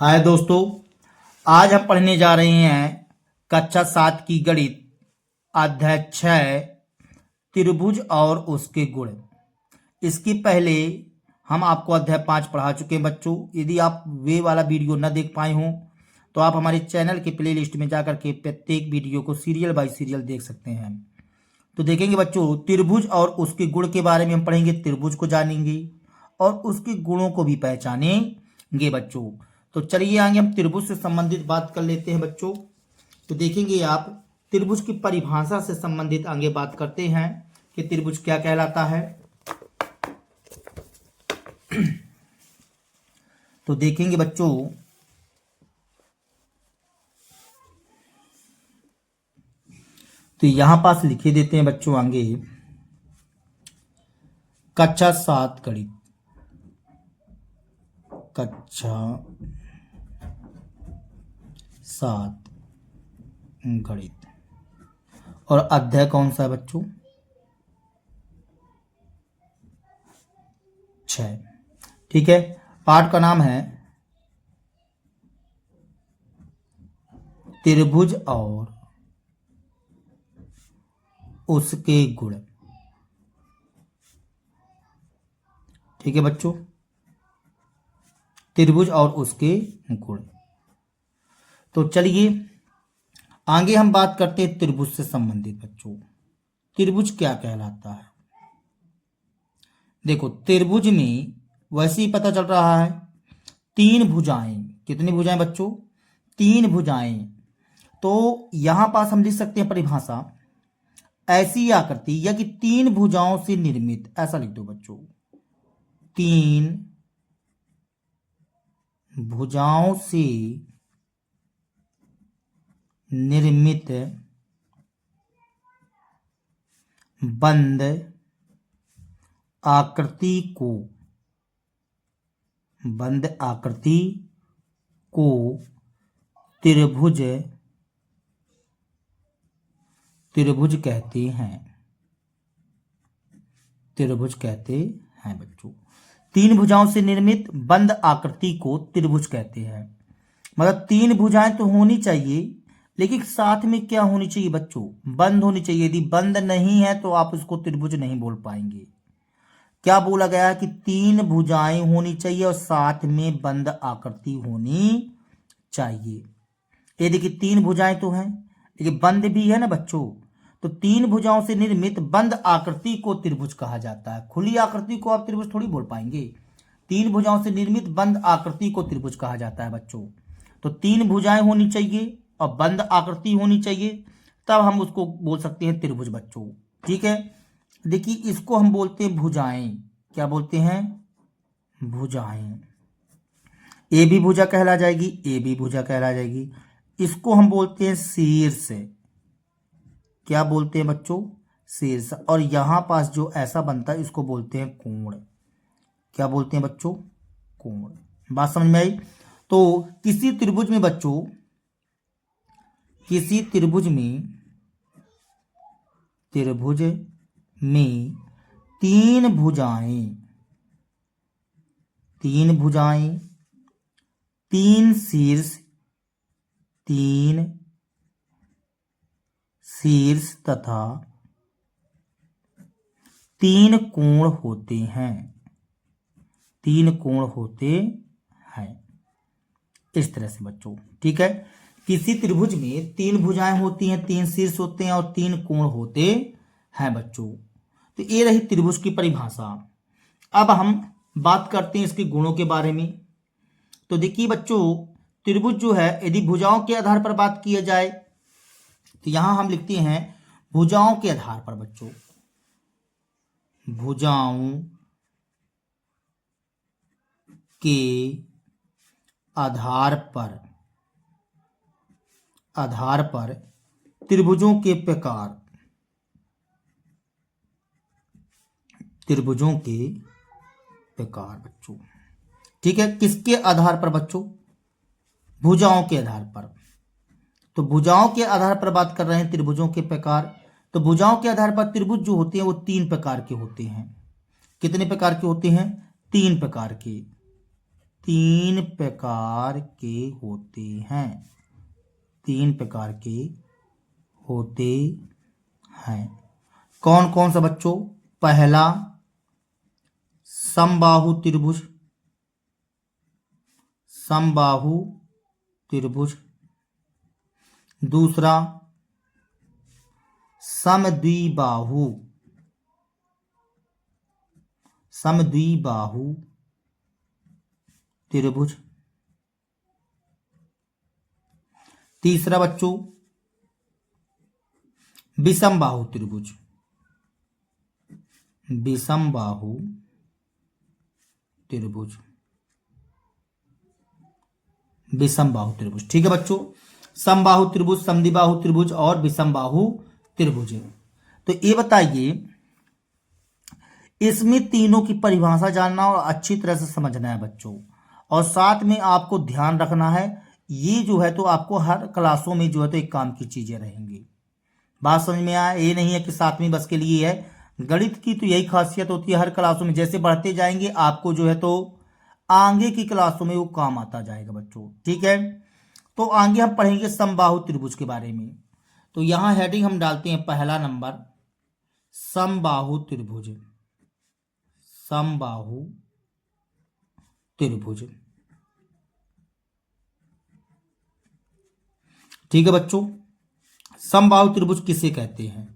हाय दोस्तों, आज हम पढ़ने जा रहे हैं कक्षा 7 की गणित अध्याय 6 त्रिभुज और उसके गुण। इसके पहले हम आपको अध्याय 5 पढ़ा चुके हैं बच्चों। यदि आप वे वाला वीडियो न देख पाए हों तो आप हमारे चैनल के प्लेलिस्ट में जाकर के प्रत्येक वीडियो को सीरियल बाय सीरियल देख सकते हैं। तो देखेंगे बच्चों, त्रिभुज और उसके गुण के बारे में हम पढ़ेंगे। त्रिभुज को जानेंगे और उसके गुणों को भी पहचानेंगे बच्चों। तो चलिए आगे हम त्रिभुज से संबंधित बात कर लेते हैं बच्चों। तो देखेंगे आप त्रिभुज की परिभाषा से संबंधित आगे बात करते हैं कि त्रिभुज क्या कहलाता है। तो देखेंगे बच्चों, तो यहां पास लिखे देते हैं बच्चों आगे कक्षा 7 गणित, कक्षा 7 गणित और अध्याय कौन सा है बच्चों? 6। ठीक है, पाठ का नाम है त्रिभुज और उसके गुण। ठीक है बच्चों, त्रिभुज और उसके गुण। तो चलिए आगे हम बात करते हैं त्रिभुज से संबंधित बच्चों। त्रिभुज क्या कहलाता है? देखो, त्रिभुज में वैसे ही पता चल रहा है 3 भुजाएं। कितनी भुजाएं बच्चों? 3 भुजाएं। तो यहां पास हम लिख सकते हैं परिभाषा, ऐसी आकृति या कि 3 भुजाओं से निर्मित, ऐसा लिख दो बच्चों, 3 भुजाओं से निर्मित बंद आकृति को त्रिभुज कहते हैं। त्रिभुज कहते हैं बच्चों। 3 भुजाओं से निर्मित बंद आकृति को त्रिभुज कहते हैं। मतलब 3 भुजाएं तो होनी चाहिए, लेकिन साथ में क्या होनी चाहिए बच्चों? बंद होनी चाहिए। यदि बंद नहीं है तो आप उसको त्रिभुज नहीं बोल पाएंगे। क्या बोला गया है कि 3 भुजाएं होनी चाहिए और साथ में बंद आकृति होनी चाहिए। ये देखिए 3 भुजाएं तो हैं, लेकिन बंद भी है ना बच्चों। तो 3 भुजाओं से निर्मित बंद आकृति को त्रिभुज कहा जाता है। खुली आकृति को आप त्रिभुज थोड़ी बोल पाएंगे। 3 भुजाओं से निर्मित बंद आकृति को त्रिभुज कहा जाता है बच्चों। तो 3 भुजाएं होनी चाहिए और बंद आकृति होनी चाहिए, तब हम उसको बोल सकते हैं त्रिभुज बच्चों। ठीक है, देखिए इसको हम बोलते हैं भुजाएं। क्या बोलते हैं? भुजाएं। ए भी भुजा कहला जाएगी, ए भी भुजा कहला जाएगी। इसको हम बोलते हैं शीर्ष। क्या बोलते हैं बच्चों? शीर्ष। और यहां पास जो ऐसा बनता है इसको बोलते हैं कोण। क्या बोलते हैं बच्चों? कोण। बात समझ में आई? तो किसी त्रिभुज में बच्चों, किसी त्रिभुज में 3 भुजाएं, 3 शीर्ष तथा 3 कोण होते हैं। 3 कोण होते हैं इस तरह से बच्चों। ठीक है, किसी त्रिभुज में 3 भुजाएं होती हैं, 3 शीर्ष होते हैं और 3 कोण होते हैं बच्चों। तो ये रही त्रिभुज की परिभाषा। अब हम बात करते हैं इसके गुणों के बारे में। तो देखिए बच्चों, त्रिभुज जो है, यदि भुजाओं के आधार पर बात किया जाए तो यहां हम लिखते हैं भुजाओं के आधार पर बच्चों, भुजाओं के आधार पर त्रिभुजों के प्रकार, बच्चों। ठीक है, किसके आधार पर बच्चों? भुजाओं के आधार पर। तो भुजाओं के आधार पर बात कर रहे हैं त्रिभुजों के प्रकार। तो भुजाओं के आधार पर त्रिभुज जो होते हैं वो 3 प्रकार के होते हैं। कितने प्रकार के होते हैं? 3 प्रकार के। तीन प्रकार के होते हैं। तीन प्रकार के होते हैं। कौन कौन सा बच्चों? पहला समबाहु त्रिभुज, समबाहु त्रिभुज। दूसरा समद्विबाहु, समद्विबाहु त्रिभुज। तीसरा बच्चों विषमबाहु त्रिभुज, विषमबाहु त्रिभुज, विषमबाहु त्रिभुज। ठीक है बच्चों, समबाहु त्रिभुज, समद्विबाहु त्रिभुज और विषमबाहु त्रिभुज। तो ये बताइए, इसमें तीनों की परिभाषा जानना और अच्छी तरह से समझना है बच्चों। और साथ में आपको ध्यान रखना है, ये जो है तो आपको हर क्लासों में जो है तो एक काम की चीजें रहेंगी। बात समझ में आया? ये नहीं है कि 7वीं बस के लिए है। गणित की तो यही खासियत होती है, हर क्लासों में जैसे बढ़ते जाएंगे आपको जो है तो आगे की क्लासों में वो काम आता जाएगा बच्चों। ठीक है, तो आगे हम पढ़ेंगे समबाहु त्रिभुज के बारे में। तो यहां हेडिंग हम डालते हैं पहला नंबर समबाहु त्रिभुज, समबाहु त्रिभुज। ठीक है बच्चों, समबाहु त्रिभुज किसे कहते हैं?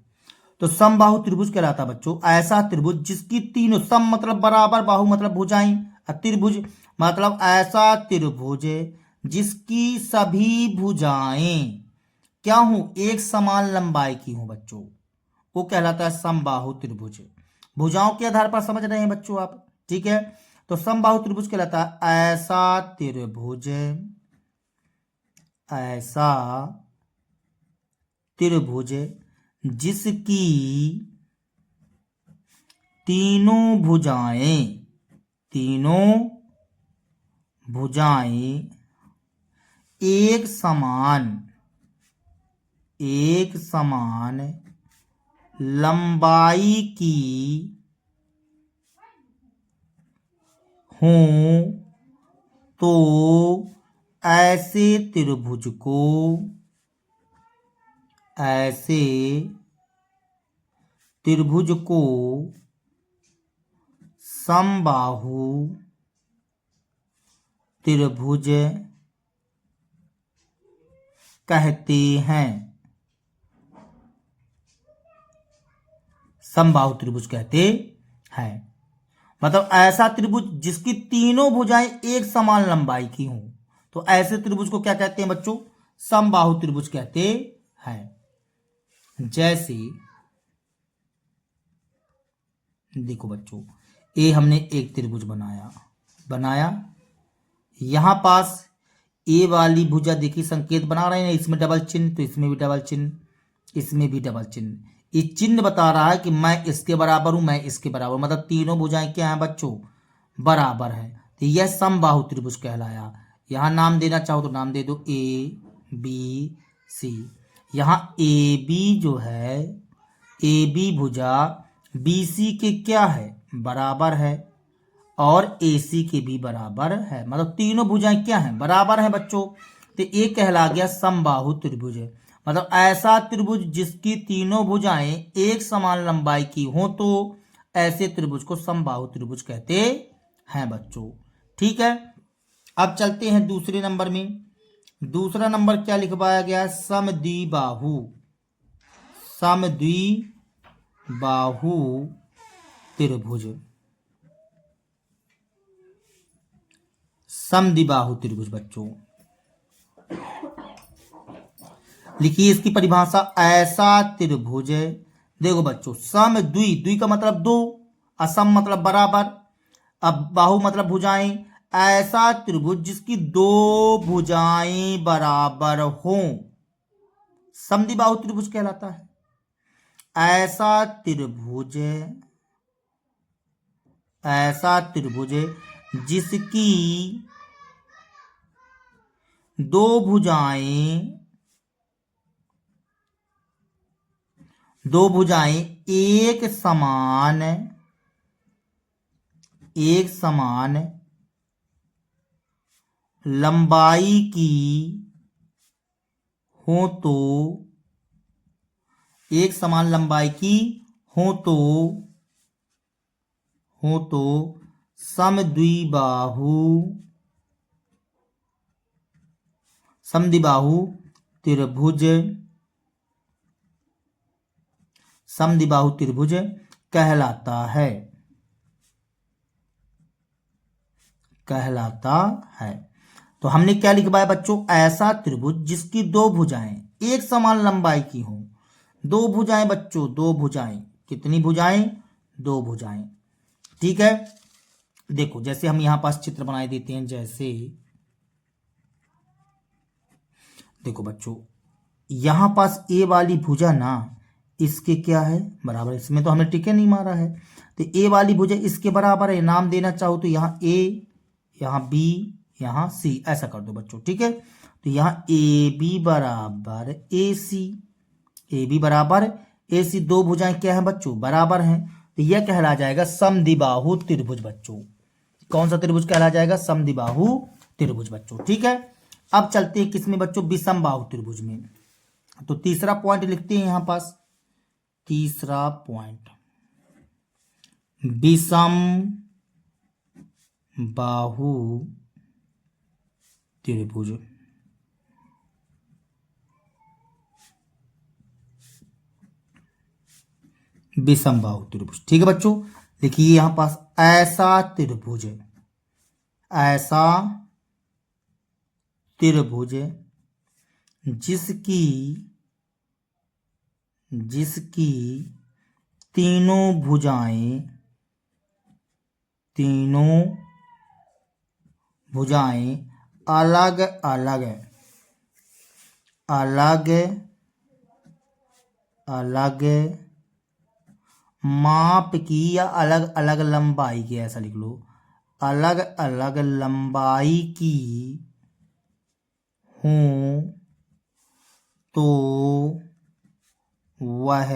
तो समबाहु त्रिभुज कहलाता बच्चों ऐसा त्रिभुज जिसकी तीनों, सम मतलब बराबर, बाहु मतलब भुजाएं, त्रिभुज मतलब ऐसा त्रिभुज जिसकी सभी भुजाएं क्या हूं? एक समान लंबाई की हूं बच्चों, वो कहलाता है समबाहु त्रिभुज। भुजाओं के आधार पर समझ रहे हैं बच्चों आप? ठीक है, तो समबाहु त्रिभुज कहलाता है ऐसा त्रिभुज, ऐसा त्रिभुज जिसकी तीनों भुजाएं, तीनों भुजाएं एक समान, एक समान लंबाई की हों तो ऐसे त्रिभुज को, ऐसे त्रिभुज को समबाहु त्रिभुज कहते हैं, समबाहु त्रिभुज कहते हैं। मतलब ऐसा त्रिभुज जिसकी तीनों भुजाएं एक समान लंबाई की हों, तो ऐसे त्रिभुज को क्या कहते हैं बच्चों? समबाहु त्रिभुज कहते हैं। जैसे देखो बच्चों, ये हमने एक त्रिभुज बनाया, यहां पास ए वाली भुजा देखिए संकेत बना रहे हैं, इसमें डबल चिन्ह, तो इसमें भी डबल चिन्ह, इसमें भी डबल चिन्ह। ये चिन्ह बता रहा है कि मैं इसके बराबर हूं, मैं इसके बराबर, मतलब तीनों भुजाएं क्या हैं बच्चों? बराबर है। तो यह समबाहु त्रिभुज कहलाया। यहां नाम देना चाहो तो नाम दे दो ए बी सी। यहां ए बी जो है, ए बी भुजा बी सी के क्या है? बराबर है, और ए सी के भी बराबर है, मतलब तीनों भुजाएं क्या हैं? बराबर हैं बच्चों। तो ये कहला गया समबाहु त्रिभुज। मतलब ऐसा त्रिभुज जिसकी तीनों भुजाएं एक समान लंबाई की हो, तो ऐसे त्रिभुज को समबाहु त्रिभुज कहते हैं बच्चों। ठीक है, अब चलते हैं दूसरे नंबर में। दूसरा नंबर क्या लिखवाया गया? समद्विबाहु, समद्विबाहु त्रिभुज, समद्विबाहु त्रिभुज बच्चों। लिखिए इसकी परिभाषा, ऐसा त्रिभुज, देखो बच्चों, सम द्वि, द्वि का मतलब दो, असम मतलब बराबर, अब बाहु मतलब भुजाएं, ऐसा त्रिभुज जिसकी दो भुजाएं बराबर हों, समद्विबाहु त्रिभुज कहलाता है। ऐसा त्रिभुज, ऐसा त्रिभुज जिसकी दो भुजाएं, दो भुजाएं एक समान, एक समान लंबाई की हो तो एक समान लंबाई की हो तो समद्विबाहु त्रिभुज कहलाता है। तो हमने क्या लिखा है बच्चों, ऐसा त्रिभुज जिसकी दो भुजाएं एक समान लंबाई की हों। दो भुजाएं बच्चों, दो भुजाएं, कितनी भुजाएं, दो भुजाएं। ठीक है, देखो जैसे हम यहां पास चित्र बनाए देते हैं, जैसे देखो बच्चों यहां पास ए वाली भुजा ना इसके क्या है बराबर, इसमें तो हमने टिके नहीं मारा है, तो ए वाली भुजा इसके बराबर है। नाम देना चाहो तो यहाँ ए, यहाँ बी, यहाँ सी, ऐसा कर दो बच्चों। ठीक है, तो यहाँ ए बी बराबर ए सी, ए बी बराबर ए सी, दो भुजाएं क्या है बच्चों, बराबर हैं, तो यह कहला जाएगा समद्विबाहु त्रिभुज बच्चों। कौन सा त्रिभुज कहला जाएगा, समद्विबाहु त्रिभुज बच्चों। ठीक है, अब चलते हैं किसमें बच्चों, विषमबाहु त्रिभुज में। तो तीसरा पॉइंट लिखते हैं यहां पास, तीसरा पॉइंट विषम बाहु त्रिभुज। विषम बाहु त्रिभुज, ठीक है बच्चों, देखिए यहां पास ऐसा त्रिभुज, ऐसा त्रिभुज जिसकी तीनों भुजाएं अलग अलग माप की या अलग अलग लंबाई की, ऐसा लिख लो, अलग अलग लंबाई की हों तो वह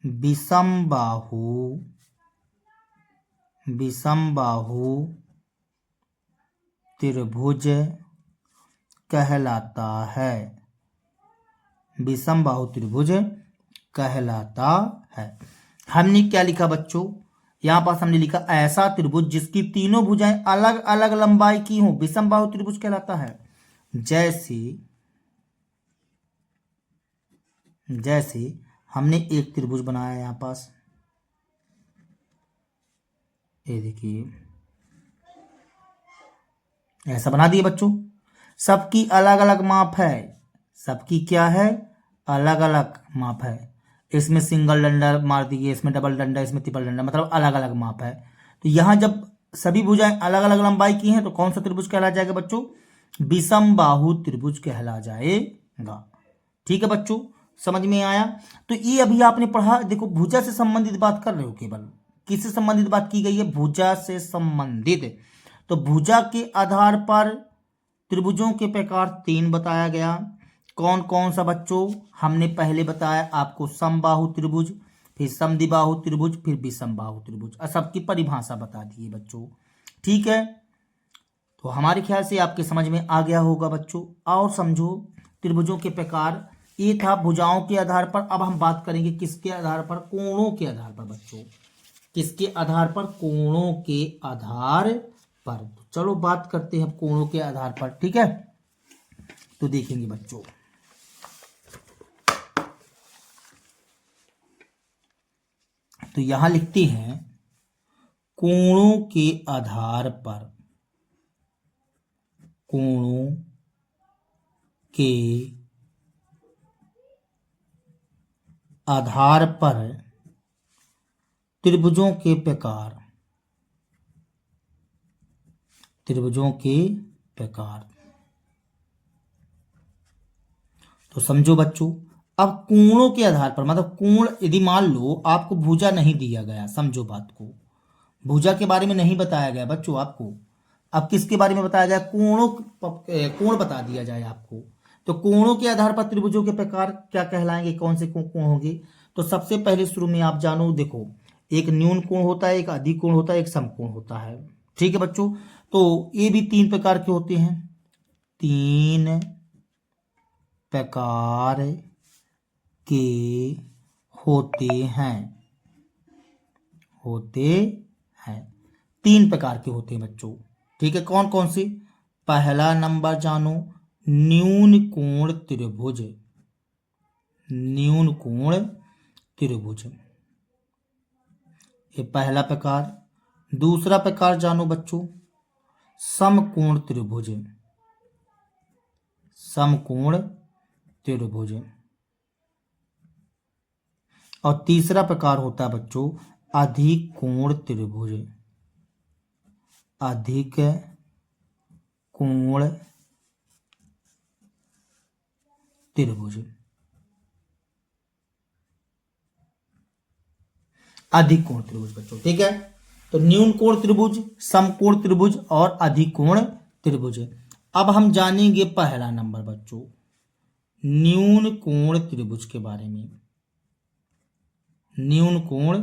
विषम बाहु त्रिभुज कहलाता है। विषम बाहु त्रिभुज कहलाता है। हमने क्या लिखा बच्चों, यहां पास हमने लिखा ऐसा त्रिभुज जिसकी तीनों भुजाएं अलग अलग लंबाई की हों, विषम बाहु त्रिभुज कहलाता है। जैसे हमने एक त्रिभुज बनाया यहां पास, ये देखिए ऐसा बना दिए बच्चों, सबकी अलग अलग माप है, सबकी क्या है, अलग अलग माप है। इसमें सिंगल डंडा मार दिए, इसमें डबल डंडा, इसमें ट्रिपल डंडा, मतलब अलग अलग माप है। तो यहां जब सभी भुजाएं अलग अलग लंबाई की हैं तो कौन सा त्रिभुज कहला जाएगा बच्चों, विषम बाहु त्रिभुज कहला जाएगा। ठीक है बच्चों, समझ में आया। तो ये अभी आपने पढ़ा, देखो भुजा से संबंधित बात कर रहे हो, केवल किससे संबंधित बात की गई है, भुजा से संबंधित। तो भुजा के आधार पर त्रिभुजों के प्रकार 3 बताया गया। कौन कौन सा बच्चों, हमने पहले बताया आपको समबाहु त्रिभुज, फिर समद्विबाहु त्रिभुज, फिर विषमबाहु त्रिभुज, सबकी परिभाषा बता दी बच्चों। ठीक है, तो हमारे ख्याल से आपके समझ में आ गया होगा बच्चों। और समझो त्रिभुजों के प्रकार, ये था भुजाओं के आधार पर। अब हम बात करेंगे किसके आधार पर, कोणों के आधार पर बच्चों। किसके आधार पर, कोणों के आधार पर। चलो बात करते हैं कोणों के आधार पर। ठीक है, तो देखेंगे बच्चों, तो यहां लिखते हैं कोणों के आधार पर, कोणों के आधार पर त्रिभुजों के प्रकार, त्रिभुजों के प्रकार। तो समझो बच्चों, अब कोणों के आधार पर, मतलब कोण, यदि मान लो आपको भुजा नहीं दिया गया, समझो बात को, भुजा के बारे में नहीं बताया गया बच्चों आपको, अब किसके बारे में बताया जाए, कोण बता दिया जाए आपको। तो कोणों के आधार पर त्रिभुजों के प्रकार क्या कहलाएंगे, कौन से कोण होंगे। तो सबसे पहले शुरू में आप जानो, देखो एक न्यून कोण होता है, एक अधिक कोण होता है, एक समकोण होता है। ठीक है बच्चों, तो ये भी 3 प्रकार के होते हैं, 3 प्रकार के होते हैं, 3 प्रकार के होते हैं बच्चों। ठीक है, कौन कौन से? पहला नंबर जानो, न्यून कोण त्रिभुज, न्यून कोण त्रिभुज, ये पहला प्रकार। दूसरा प्रकार जानो बच्चों, समकोण त्रिभुज, समकोण त्रिभुज। और तीसरा प्रकार होता है बच्चों अधिक कोण त्रिभुज, अधिक कोण त्रिभुज, अधिक कोण त्रिभुज बच्चों। ठीक है, तो न्यून कोण त्रिभुज, समकोण त्रिभुज और अधिक कोण त्रिभुज। अब हम जानेंगे पहला नंबर बच्चों न्यून कोण त्रिभुज के बारे में, न्यून कोण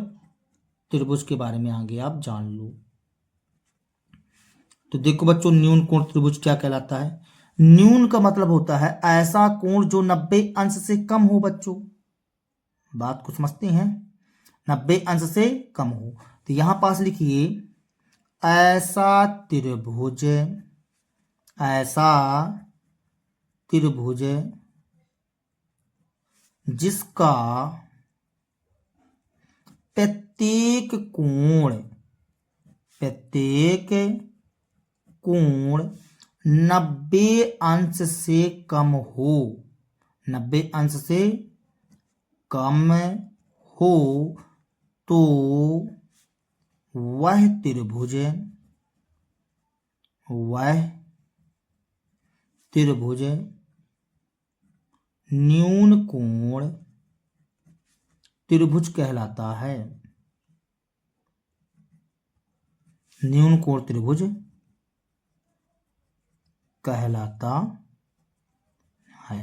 त्रिभुज के बारे में आगे आप जान लो। तो देखो बच्चों, न्यून कोण त्रिभुज क्या कहलाता है? न्यून का मतलब होता है ऐसा कोण जो 90 अंश से कम हो बच्चों। बात को समझते हैं, 90 अंश से कम हो। तो यहां पास लिखिए ऐसा त्रिभुज, ऐसा त्रिभुज जिसका प्रत्येक कोण, प्रत्येक कोण 90 अंश से कम हो, 90 अंश से कम हो तो वह त्रिभुज, वह त्रिभुज न्यून कोण त्रिभुज कहलाता है, न्यून कोण त्रिभुज कहलाता है।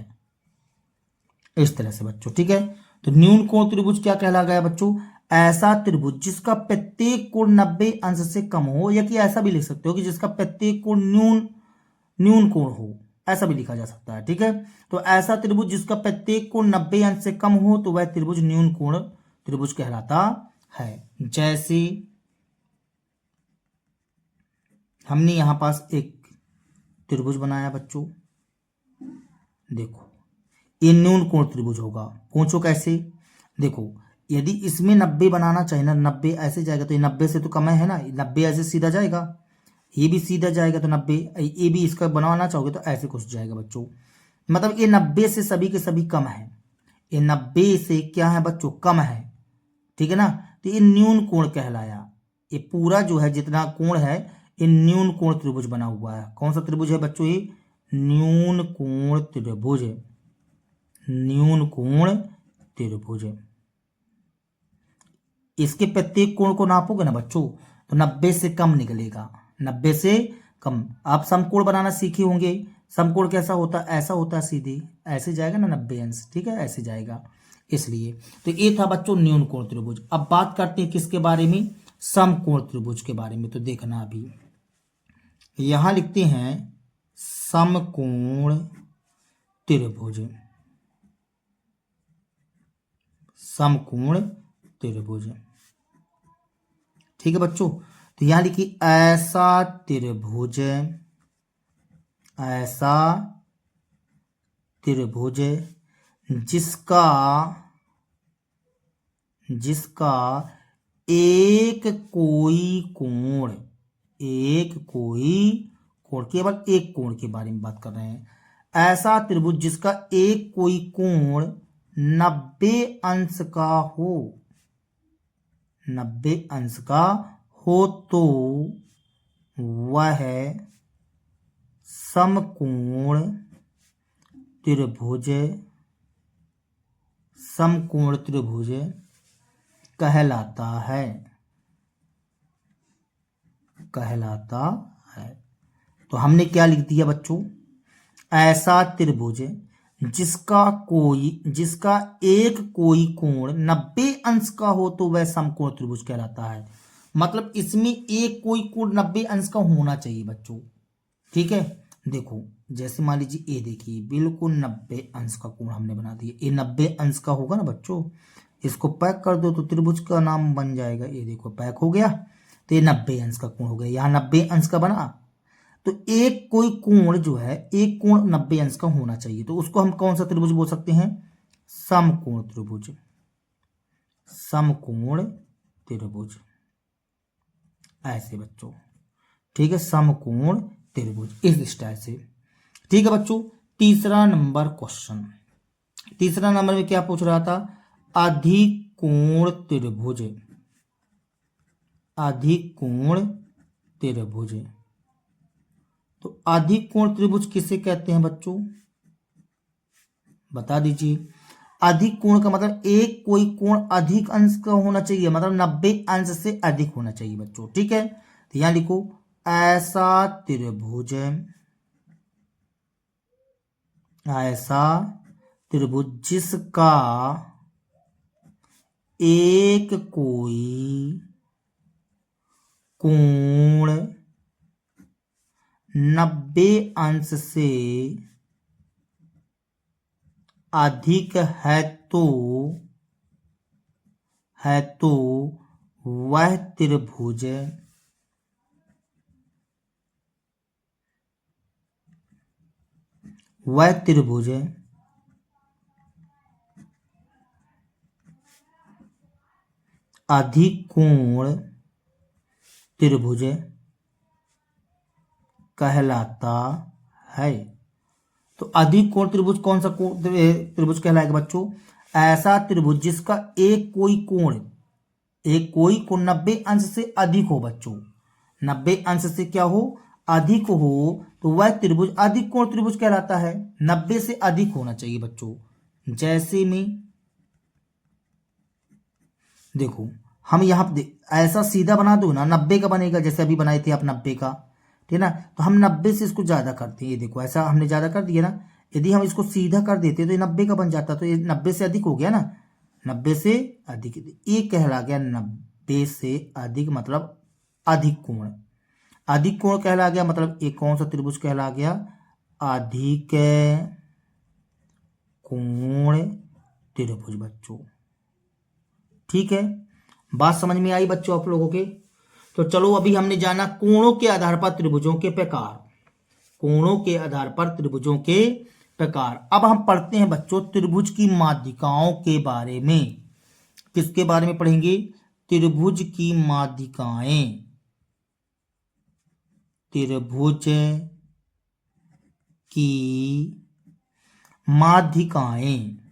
इस तरह से बच्चों। ठीक है, तो न्यून कोण त्रिभुज क्या कहला गया बच्चों? ऐसा त्रिभुज जिसका प्रत्येक कोण 90 अंश से कम हो, या कि ऐसा भी लिख सकते हो कि जिसका प्रत्येक कोण न्यून कोण हो, ऐसा भी लिखा जा सकता है। ठीक है, तो ऐसा त्रिभुज जिसका प्रत्येक कोण 90 अंश से कम हो तो वह त्रिभुज न्यून कोण त्रिभुज कहलाता है। जैसे हमने यहां पास एक त्रिभुज बनाया बच्चों, देखो ये न्यून कोण त्रिभुज होगा। पूछो कैसे? देखो यदि इसमें 90 बनाना चाहिए ना, 90 ऐसे जाएगा तो ये 90 से तो कम है ना, 90 ऐसे सीधा जाएगा, ये भी सीधा जाएगा तो 90, ये भी इसका बनाना चाहोगे तो ऐसे कुछ जाएगा बच्चों। मतलब ये 90 से सभी के सभी कम है, ये 90 से क्या है बच्चों? कम है। ठीक है ना, तो ये न्यून कोण कहलाया। ये पूरा जो है जितना कोण है ये न्यून कोण त्रिभुज बना हुआ है। कौन सा त्रिभुज है बच्चों? ये न्यून कोण त्रिभुज, न्यून कोण त्रिभुज। इसके प्रत्येक कोण को नापोगे ना बच्चों तो 90 से कम निकलेगा, 90 से कम। आप समकोण बनाना सीखे होंगे, समकोण कैसा होता है? ऐसा होता है, सीधे ऐसे जाएगा ना 90 अंश। ठीक है, ऐसे जाएगा, इसलिए। तो ये था बच्चों न्यून कोण त्रिभुज। अब बात करते हैं किसके बारे में? समकोण त्रिभुज के बारे में। तो देखना अभी यहां लिखते हैं समकोण त्रिभुज, समकोण त्रिभुज। ठीक है बच्चों, तो यहां लिखिए ऐसा त्रिभुज, ऐसा त्रिभुज जिसका एक कोई कोण, एक कोई कोण, केवल एक कोण के बारे में बात कर रहे हैं। ऐसा त्रिभुज जिसका एक कोई कोण 90 अंश का हो, 90 अंश का हो तो वह समकोण त्रिभुज, समकोण त्रिभुज कहलाता है, कहलाता है। तो हमने क्या लिख दिया बच्चों? ऐसा त्रिभुज जिसका एक कोई कोण 90 अंश का हो तो वह समकोण त्रिभुज कहलाता है। मतलब इसमें एक कोई कोण 90 अंश का होना चाहिए बच्चों। ठीक है, देखो जैसे मान लीजिए ए, देखिए बिल्कुल 90 अंश का कोण हमने बना दिया, ये 90 अंश का होगा ना बच्चों। इसको पैक कर दो तो त्रिभुज का नाम बन जाएगा, ये देखो पैक हो गया। तो ये 90 अंश का कोण हो गया, यहाँ 90 अंश का बना। तो एक कोई कोण जो है, एक कोण 90 अंश का होना चाहिए, तो उसको हम कौन सा त्रिभुज बोल सकते हैं? समकोण त्रिभुज। समकोण त्रिभुज, ऐसे बच्चों। ठीक है, समकोण त्रिभुज इस स्टाइल से। ठीक है बच्चों, तीसरा नंबर क्वेश्चन। तीसरा नंबर में क्या पूछ रहा था? अधिकोण त्रिभुज। अधिकोण त्रिभुज, तो अधिकोण त्रिभुज किसे कहते हैं बच्चों? बता दीजिए। अधिक कोण का मतलब एक कोई कोण अधिक अंश का होना चाहिए, मतलब 90 अंश से अधिक होना चाहिए बच्चों। ठीक है, तो यहां लिखो ऐसा त्रिभुज, ऐसा त्रिभुज जिसका एक कोई कोण 90 अंश से अधिक है तो वह त्रिभुज अधिकोण त्रिभुज कहलाता है। तो अधिकोण त्रिभुज कौन सा त्रिभुज कहलाएगा बच्चों? ऐसा त्रिभुज जिसका एक कोई कोण 90 अंश से अधिक हो बच्चों। 90 अंश से क्या हो? अधिक हो, तो वह त्रिभुज अधिकोण त्रिभुज कहलाता है। 90 से अधिक होना चाहिए बच्चों। जैसे में देखो, हम यहाँ ऐसा सीधा बना दो ना, 90 का बनेगा, जैसे अभी बनाए थे आप 90 का। ठीक है ना, तो हम 90 से इसको ज्यादा करते हैं, ये देखो ऐसा हमने ज्यादा कर दिया ना। यदि हम इसको सीधा कर देते तो ये 90 का बन जाता, तो ये 90 से अधिक हो गया ना। 90 से अधिक, ये कहला गया 90 से अधिक, मतलब अधिक कोण। अधिक कोण कहला गया, मतलब एक कौन सा त्रिभुज कहला गया? अधिक कोण त्रिभुज बच्चों। ठीक है, बात समझ में आई बच्चों आप लोगों के? तो चलो अभी हमने जाना कोणों के आधार पर त्रिभुजों के प्रकार। कोणों के आधार पर त्रिभुजों के प्रकार। अब हम पढ़ते हैं बच्चों त्रिभुज की माध्यिकाओं के बारे में। किसके बारे में पढ़ेंगे? त्रिभुज की माध्यिकाएं। त्रिभुज की माध्यिकाएं।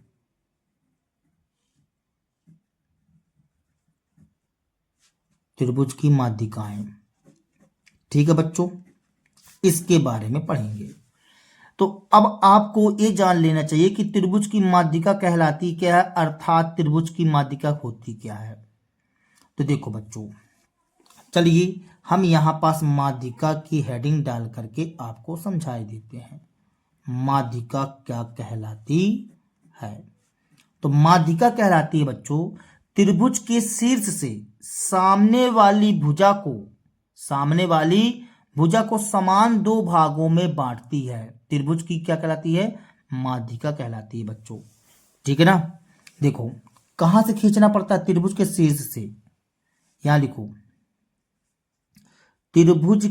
त्रिभुज की माध्यिकाएं। ठीक है बच्चों, इसके बारे में पढ़ेंगे। तो अब आपको ये जान लेना चाहिए कि त्रिभुज की माध्यिका कहलाती क्या है, अर्थात त्रिभुज की माध्यिका होती क्या है। तो देखो बच्चों, चलिए हम यहां पास माध्यिका की हेडिंग डाल करके आपको समझा देते हैं माध्यिका क्या कहलाती है। तो माध्यिका कहलाती है बच्चों त्रिभुज के शीर्ष से सामने वाली भुजा को समान दो भागों में बांटती है। त्रिभुज की क्या कहलाती है? माध्यिका कहलाती है बच्चों। ठीक है ना, देखो कहां से खींचना पड़ता है? त्रिभुज के शीर्ष से। यहां लिखो त्रिभुज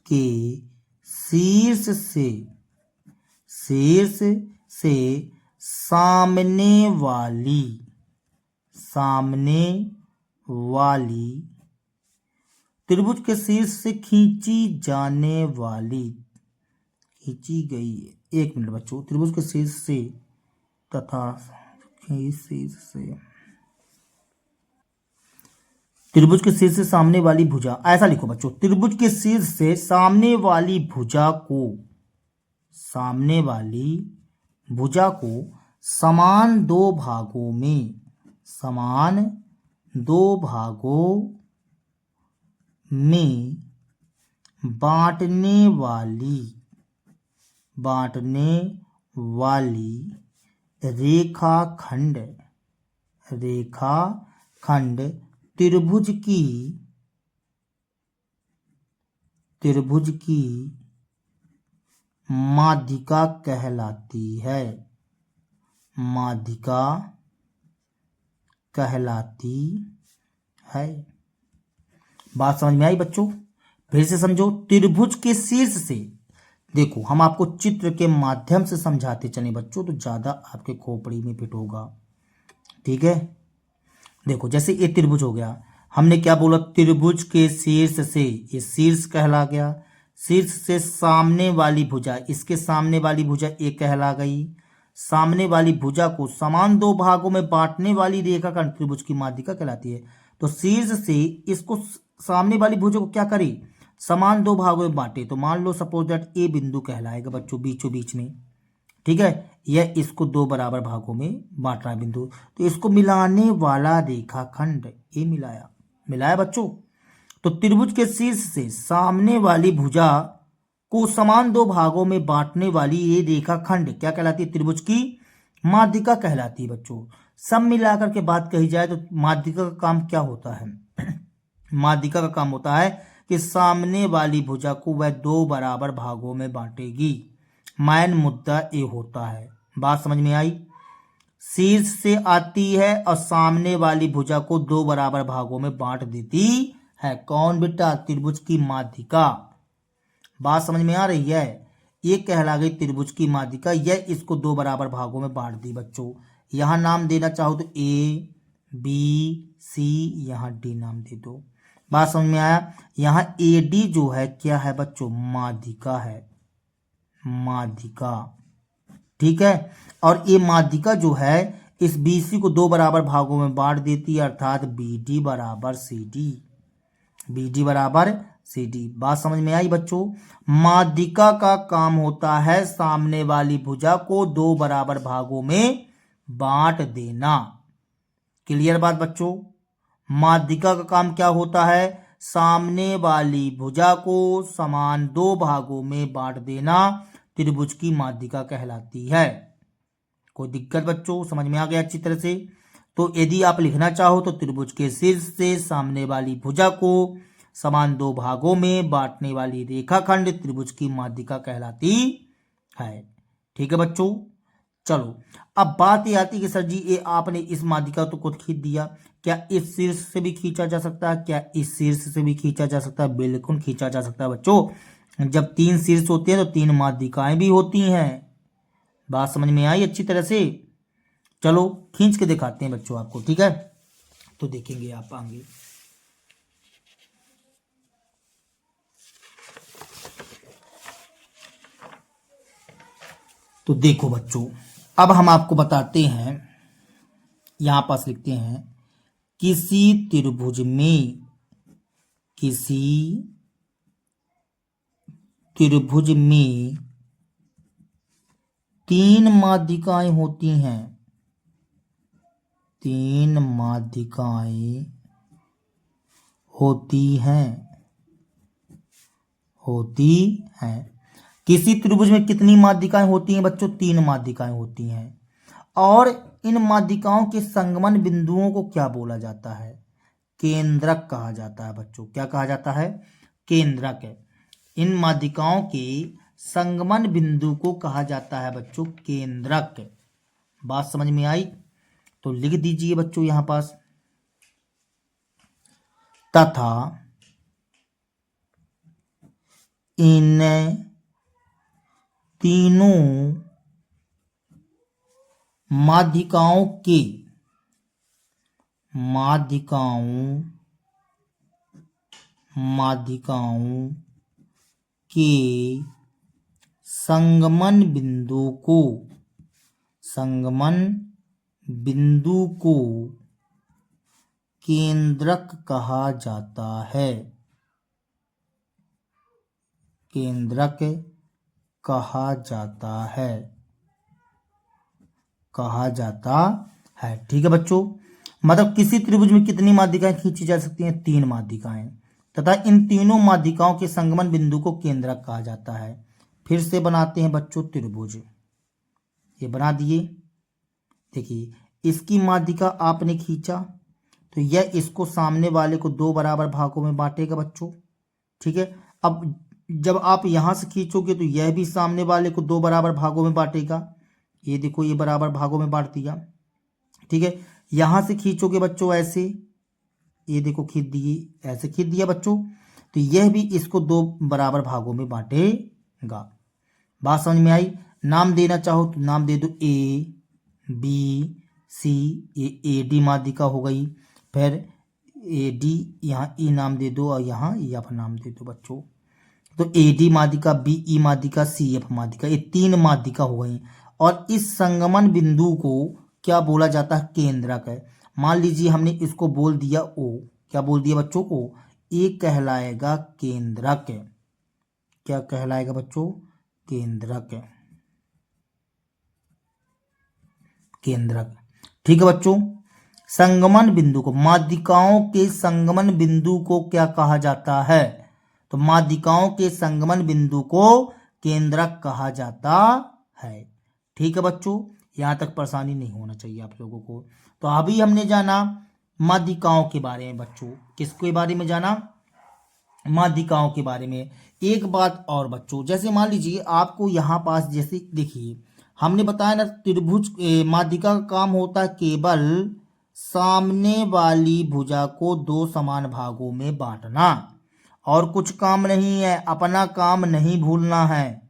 के शीर्ष से सामने वाली त्रिभुज के शीर्ष से खींची गई, एक मिनट बच्चों, त्रिभुज के शीर्ष से तथा त्रिभुज के शीर्ष से सामने वाली भुजा, ऐसा लिखो बच्चों। त्रिभुज के शीर्ष से सामने वाली भुजा को समान दो भागों में बांटने वाली रेखाखंड रेखाखंड त्रिभुज की माध्यिका कहलाती है। माध्यिका कहलाती है। बात समझ में आई बच्चों? फिर से समझो। त्रिभुज के शीर्ष से, देखो हम आपको चित्र के माध्यम से समझाते चले बच्चों तो ज्यादा आपके खोपड़ी में फिट होगा। ठीक है, देखो जैसे ये त्रिभुज हो गया, हमने क्या बोला? त्रिभुज के शीर्ष से, ये शीर्ष कहला गया। शीर्ष से सामने वाली भुजा, इसके सामने वाली भुजा एक कहला गई। सामने वाली भुजा को समान दो भागों में बांटने वाली रेखाखंड त्रिभुज की माध्यिका कहलाती है। तो शीर्ष से इसको, सामने वाली भुजा को क्या करे? समान दो भागों में बांटे। तो मान लो सपोज दैट ए बिंदु कहलाएगा बच्चों बीचों बीच में। ठीक है, यह इसको दो बराबर भागों में बांट रहा है बिंदु, तो इसको मिलाने वाला रेखाखंड ए मिलाया बच्चों। तो त्रिभुज के शीर्ष से सामने वाली भुजा को समान दो भागों में बांटने वाली ये रेखाखंड क्या कहलाती है? त्रिभुज की माध्यिका कहलाती है बच्चों। सब मिलाकर के बात कही जाए तो माध्यिका का काम क्या होता है? माध्यिका का काम होता है कि सामने वाली भुजा को वह दो बराबर भागों में बांटेगी। मैन मुद्दा ये होता है। बात समझ में आई? शीर्ष से आती है और सामने वाली भुजा को दो बराबर भागों में बांट देती है। कौन बेटा? त्रिभुज की माध्यिका। बात समझ में आ रही है? ये कहला गई त्रिभुज की माध्यिका। यह इसको दो बराबर भागों में बांट दी बच्चों। यहां नाम देना चाहो तो ए बी सी, यहां डी नाम दे दो। बात समझ में आया? यहां ए डी जो है क्या है बच्चों? माध्यिका है, माध्यिका। ठीक है, और ये माध्यिका जो है इस बीसी को दो बराबर भागों में बांट देती है, अर्थात बी डी बराबर सी डी। बी डी बराबर सी डी। बात समझ में आई बच्चों? माध्यिका का काम होता है सामने वाली भुजा को दो बराबर भागों में बांट देना। क्लियर बात बच्चों? माध्यिका का काम क्या होता है? सामने वाली भुजा को समान दो भागों में बांट देना त्रिभुज की माध्यिका कहलाती है। कोई दिक्कत बच्चों? समझ में आ गया अच्छी तरह से? तो यदि आप लिखना चाहो तो त्रिभुज के शीर्ष से सामने वाली भुजा को समान दो भागों में बांटने वाली रेखाखंड त्रिभुज की माध्यिका कहलाती है। ठीक है बच्चों? चलो अब बात ये आती है कि सर जी ये आपने इस माध्यिका तो खुद खींच दिया, क्या इस शीर्ष से भी खींचा जा सकता है? क्या इस शीर्ष से भी खींचा जा सकता है? बिल्कुल खींचा जा सकता है बच्चों। जब तीन शीर्ष होते हैं तो तीन माध्यिकाएं भी होती हैं। बात समझ में आई अच्छी तरह से? चलो खींच के दिखाते हैं बच्चों आपको। ठीक है, तो देखेंगे आप आगे। तो देखो बच्चों, अब हम आपको बताते हैं, यहां पास लिखते हैं किसी त्रिभुज में तीन माध्यिकाएं होती हैं। तीन माध्यिकाएं होती हैं। किसी त्रिभुज में कितनी माध्यिकाएं होती हैं बच्चों? तीन माध्यिकाएं होती हैं। और इन माध्यिकाओं के संगमन बिंदुओं को क्या बोला जाता है? केंद्रक कहा जाता है बच्चों। क्या कहा जाता है? केंद्रक। इन माध्यिकाओं के संगमन बिंदु को कहा जाता है बच्चों केंद्रक। बात समझ में आई? तो लिख दीजिए बच्चों यहां पास, तथा इन तीनों माध्यिकाओं के संगमन बिंदु को केंद्रक कहा जाता है। केंद्रक कहा जाता है। ठीक है बच्चों? मतलब किसी त्रिभुज में कितनी माध्यिकाएं खींची जा सकती हैं? तीन माध्यिकाएं। तथा इन तीनों माध्यिकाओं के संगमन बिंदु को केंद्रक कहा जाता है। फिर से बनाते हैं बच्चों त्रिभुज। ये बना दिए। देखिए इसकी माध्यिका आपने खींचा तो यह इसको सामने वाले को दो बराबर भागों में बांटेगा बच्चों। ठीक है, अब जब आप यहां से खींचोगे तो यह भी सामने वाले को दो बराबर भागों में बांटेगा। ये देखो, ये बराबर भागों में बांट दिया। ठीक है, यहां से खींचोगे बच्चों ऐसे, ये देखो खींच दिए, ऐसे खींच दिया बच्चों, तो यह भी इसको दो बराबर भागों में बांटेगा। बात समझ में आई? नाम देना चाहो तो नाम दे दो ए बी सी, ये ए डी माध्यिका हो गई। फिर ए डी, यहाँ ई नाम दे दो और यहाँ ई एफ नाम दे दो बच्चों। तो ए डी माध्यिका, बी ई माध्यिका, सी एफ माध्यिका, ये तीन माध्यिका हो गई। और इस संगमन बिंदु को क्या बोला जाता है? केंद्रक है। मान लीजिए हमने इसको बोल दिया ओ, क्या बोल दिया बच्चों? ओ। ये कहलाएगा केंद्रक। क्या कहलाएगा बच्चों? केंद्रक। केंद्रक। ठीक है बच्चों, संगमन बिंदु को, माध्यिकाओं के संगमन बिंदु को क्या कहा जाता है? तो माध्यिकाओं के संगमन बिंदु को केंद्रक कहा जाता है। ठीक है बच्चों, यहां तक परेशानी नहीं होना चाहिए आप लोगों को। तो अभी हमने जाना माध्यिकाओं के बारे में बच्चों। किसके बारे में जाना? माध्यिकाओं के बारे में। एक बात और बच्चों, जैसे मान लीजिए आपको यहाँ पास, जैसे देखिए हमने बताया ना, त्रिभुज माध्यिका का काम होता है केवल सामने वाली भुजा को दो समान भागों में बांटना, और कुछ काम नहीं है। अपना काम नहीं भूलना है,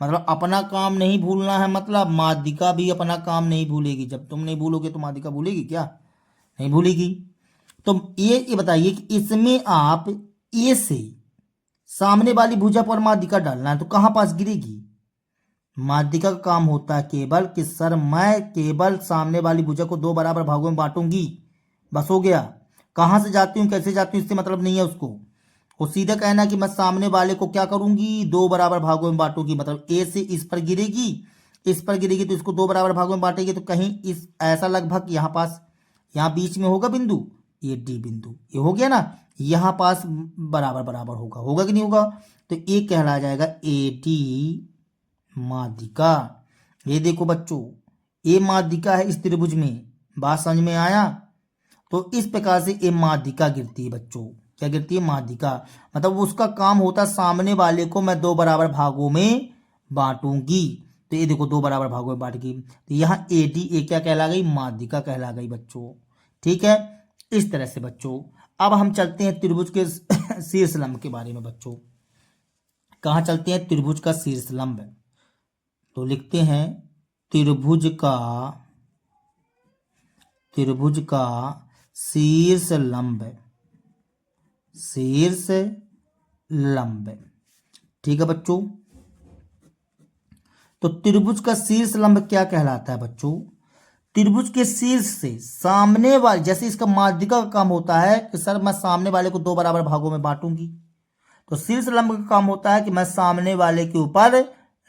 मतलब अपना काम नहीं भूलना है, मतलब माध्यिका भी अपना काम नहीं भूलेगी। जब तुम नहीं भूलोगे तो माध्यिका भूलेगी क्या? नहीं भूलेगी। तो ये बताइए कि इसमें आप ए से सामने वाली भुजा पर माध्यिका डालना है तो कहां पास गिरेगी? माध्यिका का काम होता है केवल कि सर मैं केवल सामने वाली भुजा को दो बराबर भागों में बांटूंगी, बस हो गया। कहां से जाती हूं, कैसे जाती हूं, इससे मतलब नहीं है उसको। वो सीधा कहना कि मैं सामने वाले को क्या करूंगी? दो बराबर भागों में बांटूंगी, मतलब ए से इस पर गिरेगी, इस पर गिरेगी तो इसको दो बराबर भागों में बांटेगी। तो कहीं इस ऐसा लगभग यहाँ पास, यहाँ बीच में होगा बिंदु, ये डी बिंदु, ये हो गया ना, यहाँ पास बराबर बराबर होगा, होगा कि नहीं होगा? तो ये कहला जाएगा ए डी माध्यिका। ये देखो बच्चों, ये माध्यिका है इस त्रिभुज में। बात समझ में आया? तो इस प्रकार से ये माध्यिका गिरती है बच्चों। क्या गिरती है? माध्यिका। मतलब उसका काम होता है सामने वाले को मैं दो बराबर भागों में बांटूंगी। तो ये देखो दो बराबर भागों में बांट गई, तो यहाँ ए डी, ए क्या कहला गई? माध्यिका कहला गई बच्चों। ठीक है, इस तरह से बच्चों। अब हम चलते हैं त्रिभुज के शीर्ष लंब के बारे में बच्चों। कहाँ चलते हैं? त्रिभुज का शीर्ष लंब। तो लिखते हैं त्रिभुज का शीर्ष लंब। शीर्ष लंब। ठीक है बच्चों, तो त्रिभुज का शीर्ष लंब क्या कहलाता है बच्चों? त्रिभुज के शीर्ष से सामने वाले, जैसे इसका माध्यिका का काम होता है कि सर मैं सामने वाले को दो बराबर भागों में बांटूंगी, तो शीर्ष लंब का काम होता है कि मैं सामने वाले के ऊपर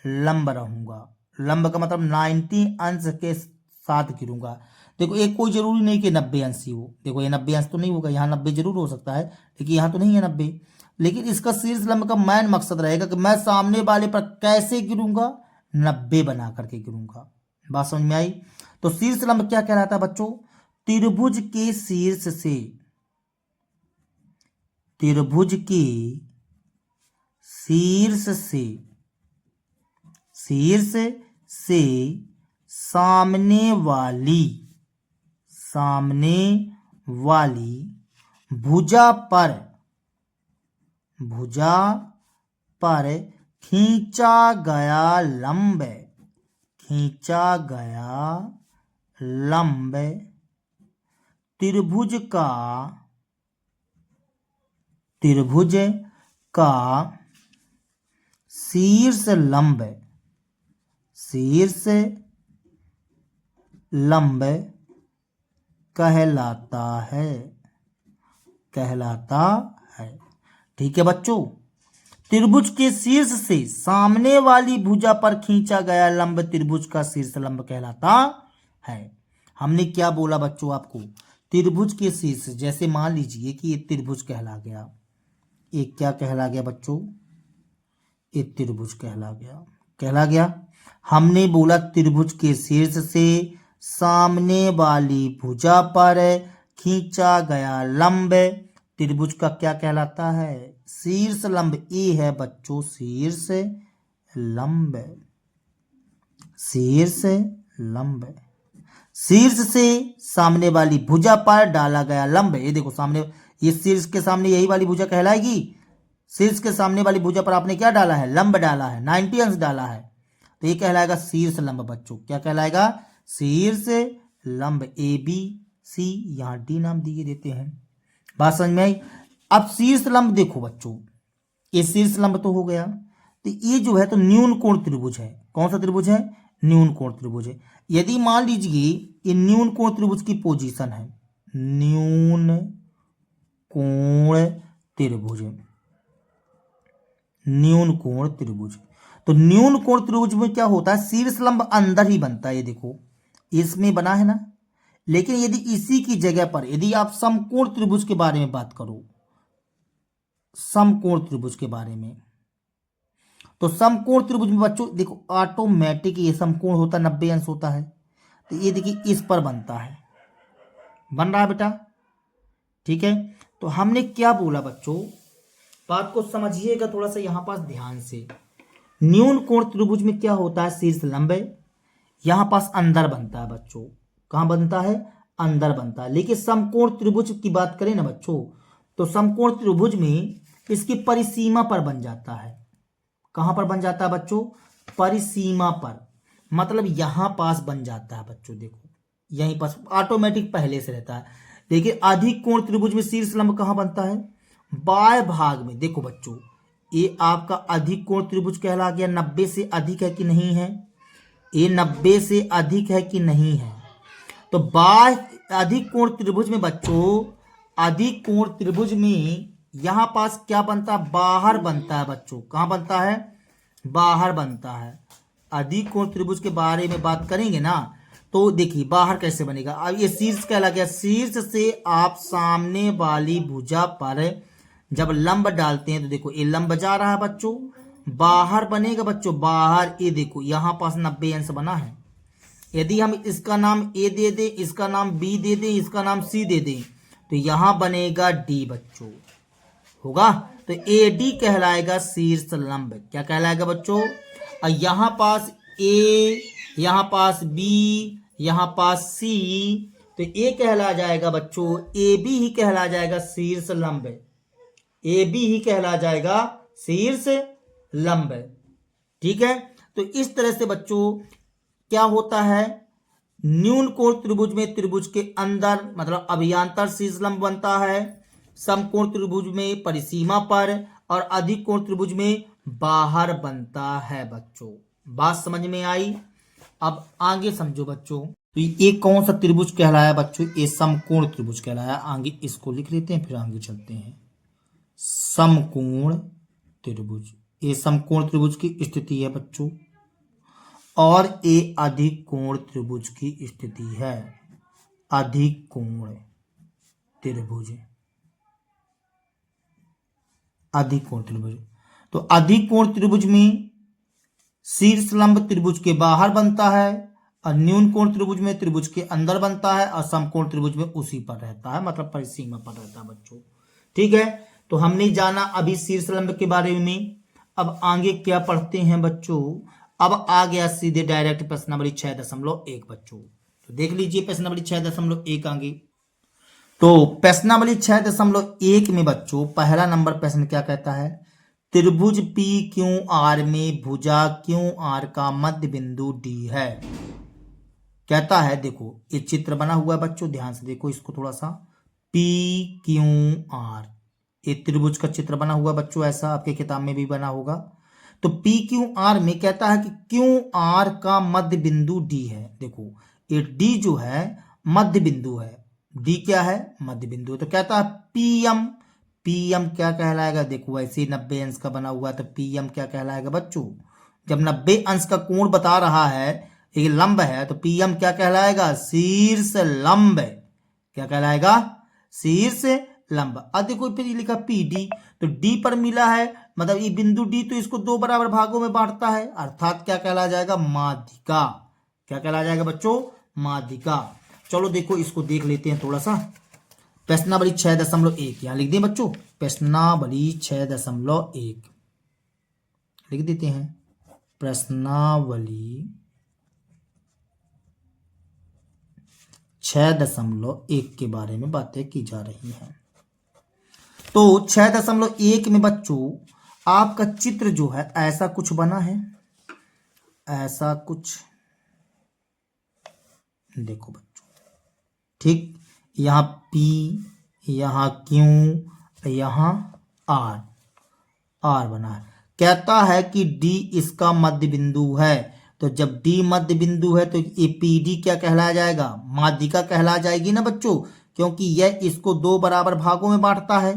लंब रहूंगा। लंब का मतलब 90 अंश के साथ गिरूंगा। देखो एक कोई जरूरी नहीं कि 90 अंश ही हो, देखो ये 90 अंश तो नहीं होगा, यहाँ 90 जरूर हो सकता है, लेकिन यहाँ तो नहीं है 90। लेकिन इसका शीर्ष लंब का मेन मकसद रहेगा कि मैं सामने वाले पर कैसे गिरूंगा? 90 बना करके गिरूंगा। बात समझ में आई? तो शीर्ष लंब क्या कहलाता है बच्चों? त्रिभुज के शीर्ष से, त्रिभुज के शीर्ष से, शीर्ष से सामने वाली भुजा पर खींचा गया लंब, त्रिभुज का शीर्ष लंब कहलाता है। ठीक है बच्चों, त्रिभुज के शीर्ष से सामने वाली भुजा पर खींचा गया लंब त्रिभुज का शीर्ष लंब कहलाता है। हमने क्या बोला बच्चों आपको? त्रिभुज के शीर्ष, जैसे मान लीजिए कि ये त्रिभुज कहला गया, ये क्या कहला गया बच्चों? ये त्रिभुज कहला गया। हमने बोला त्रिभुज के शीर्ष से सामने वाली भुजा पर खींचा गया लंब त्रिभुज का क्या कहलाता है? शीर्ष लंब। ए है बच्चों शीर्ष लंब। शीर्ष लंब। शीर्ष से सामने वाली भुजा पर डाला गया लंब। ये देखो सामने, ये शीर्ष के सामने यही वाली भुजा कहलाएगी। शीर्ष के सामने वाली भुजा पर आपने क्या डाला है? लंब डाला है, 90 अंश डाला है, तो ये कहलाएगा शीर्ष लंब बच्चों। क्या कहलाएगा? शीर्ष लंब। ए बी सी, यहाँ डी नाम दिए देते हैं। बात समझ में आई? अब शीर्ष लंब देखो बच्चों, ये शीर्ष लंब तो हो गया, तो ये जो है तो न्यून कोण त्रिभुज है। कौन सा त्रिभुज है? न्यून कोण त्रिभुज है। यदि मान लीजिए ये न्यून कोण त्रिभुज की पोजीशन है, न्यून कोण त्रिभुज, न्यून कोण त्रिभुज, तो न्यून कोण त्रिभुज में क्या होता है? शीर्ष लंब अंदर ही बनता है। ये देखो इसमें बना है ना, लेकिन यदि इसी की जगह पर यदि आप समकोण त्रिभुज के बारे में बात करो, समकोण त्रिभुज के बारे में, तो समकोण त्रिभुज में बच्चों देखो ऑटोमेटिक ये समकोण होता है, 90 अंश होता है, तो ये देखिए इस पर बनता है, बन रहा है बेटा। ठीक है, तो हमने क्या बोला बच्चों, बात को समझिएगा थोड़ा सा यहां पास ध्यान से। न्यून कोण त्रिभुज में क्या होता है? शीर्ष लंब यहां पास अंदर बनता है बच्चों। कहां बनता है? अंदर बनता है। लेकिन समकोण त्रिभुज की बात करें ना बच्चों, तो समकोण त्रिभुज में इसकी परिसीमा पर बन जाता है। कहां पर बन जाता है बच्चों? परिसीमा पर, मतलब यहां पास बन जाता है बच्चों। देखो यहीं पास ऑटोमेटिक पहले से रहता है। लेकिन अधिक कोण त्रिभुज में शीर्ष लंब कहां बनता है? बाएं भाग में। देखो बच्चों ये आपका अधिक कोण त्रिभुज कहला गया। 90 से अधिक है कि नहीं है? ये 90 से अधिक है कि नहीं है? तो अधिक कोण त्रिभुज में बच्चों, अधिक कोण त्रिभुज में यहां पास क्या बनता है? बाहर बनता है बच्चों। कहां बनता है? बाहर बनता है। अधिक कोण त्रिभुज के बारे में बात करेंगे ना, तो देखिए बाहर कैसे बनेगा। अब ये शीर्ष कहला गया। शीर्ष से आप सामने वाली भुजा पर जब लंब डालते हैं तो देखो ये लंब जा रहा है बच्चों, बाहर बनेगा बच्चों, बाहर। ये देखो यहां पास 90 अंश बना है। यदि हम इसका नाम ए दे दें, इसका नाम बी दे दें, इसका नाम सी दे दें, तो यहां बनेगा डी बच्चों, होगा। तो ए डी कहलाएगा शीर्ष लंब। क्या कहलाएगा बच्चों? और यहां पास ए, यहां पास बी, यहां पास सी, तो ए कहला जाएगा बच्चों, ए बी ही कहला जाएगा शीर्ष लंब। ए बी ही कहला जाएगा शीर्ष लंब। ठीक है, तो इस तरह से बच्चों क्या होता है? न्यून कोण त्रिभुज में त्रिभुज के अंदर मतलब अभियांतर शीर्ष लंब बनता है, समकोण त्रिभुज में परिसीमा पर, और अधिक कोण त्रिभुज में बाहर बनता है बच्चों। बात समझ में आई? अब आगे समझो बच्चों, तो ये कौन सा त्रिभुज कहलाया बच्चों? ये समकोण त्रिभुज कहलाया। आगे इसको लिख लेते हैं, फिर आगे चलते हैं। समकोण त्रिभुज, ये समकोण त्रिभुज की स्थिति है बच्चों, और ये अधिक कोण त्रिभुज की स्थिति है। अधिक कोण त्रिभुज, अधिक कोण त्रिभुज। तो अधिक कोण त्रिभुज में शीर्ष लंब त्रिभुज के बाहर बनता है, और न्यून कोण त्रिभुज में त्रिभुज के अंदर बनता है, और समकोण त्रिभुज में उसी पर रहता है, मतलब परिसीमा पर रहता है बच्चों। ठीक है, तो हमने जाना अभी शीर्ष लंब के बारे में। अब आगे क्या पढ़ते हैं बच्चों? अब आ गया सीधे डायरेक्ट प्रश्न नंबर 6.1 बच्चों। तो देख लीजिए प्रश्न नंबर 6.1 आगे। तो प्रश्न नंबर 6.1 में बच्चों पहला नंबर प्रश्न क्या कहता है? त्रिभुज पी क्यू आर में भुजा क्यू आर का मध्य बिंदु डी है। कहता है, देखो ये चित्र बना हुआ है बच्चों, ध्यान से देखो इसको थोड़ा सा। पी क्यू आर, ये त्रिभुज का चित्र बना हुआ बच्चों, ऐसा आपके किताब में भी बना होगा। तो पी क्यू आर में कहता है कि क्यू आर का मध्य बिंदु डी है। देखो ये डी जो है मध्य बिंदु है, डी क्या है? मध्य बिंदु। तो कहता है पीएम, पीएम क्या कहलाएगा? देखो वैसे 90 अंश का बना हुआ है, तो पीएम क्या कहलाएगा बच्चों? जब 90 अंश का कोण बता रहा है, ये लंब है, तो पीएम क्या कहलाएगा? शीर्ष लंब। क्या कहलाएगा? शीर्ष लंब। अब देखो फिर लिखा पी डी, तो डी पर मिला है, मतलब ये बिंदु डी तो इसको 2 बराबर भागों में बांटता है, अर्थात क्या कहला जाएगा? माध्यिका। क्या कहला जाएगा बच्चों? माध्यिका। चलो देखो इसको देख लेते हैं थोड़ा सा। प्रश्नावली 6.1 यहां लिख दें बच्चों, प्रश्नावली 6.1 लिख देते हैं। प्रश्नावली 6.1 के बारे में बातें की जा रही हैं। तो 6.1 में बच्चों आपका चित्र जो है ऐसा कुछ बना है, ऐसा कुछ देखो बच्चों, ठीक। यहाँ P, यहाँ Q, यहाँ R बना है। कहता है कि D इसका मध्य बिंदु है। तो जब D मध्य बिंदु है तो ये PD क्या कहलाया जाएगा? माध्यिका कहला जाएगी ना बच्चों, क्योंकि यह इसको 2 बराबर भागों में बांटता है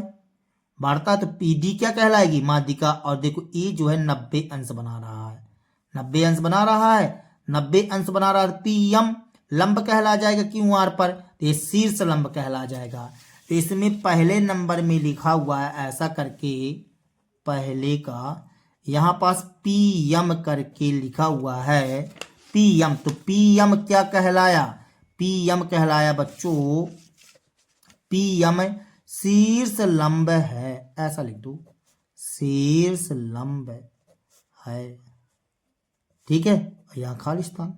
तो PD क्या कहलाएगी? माध्यिका। और देखो ये जो है 90 अंश बना रहा है, 90 अंश बना रहा है, 90 अंश बना रहा है। PM लंब कहला जाएगा QR पर, तो ये शीर्ष लंब कहला जाएगा। तो इसमें पहले नंबर में लिखा हुआ है ऐसा करके, पहले का यहाँ पास PM करके लिखा हुआ है PM। तो PM क्या कहलाया? PM कहलाया बच्चों, PM शीर्ष लंब है, ऐसा लिख दो, शीर्ष लंब है, ठीक है। यहाँ खाली स्थान,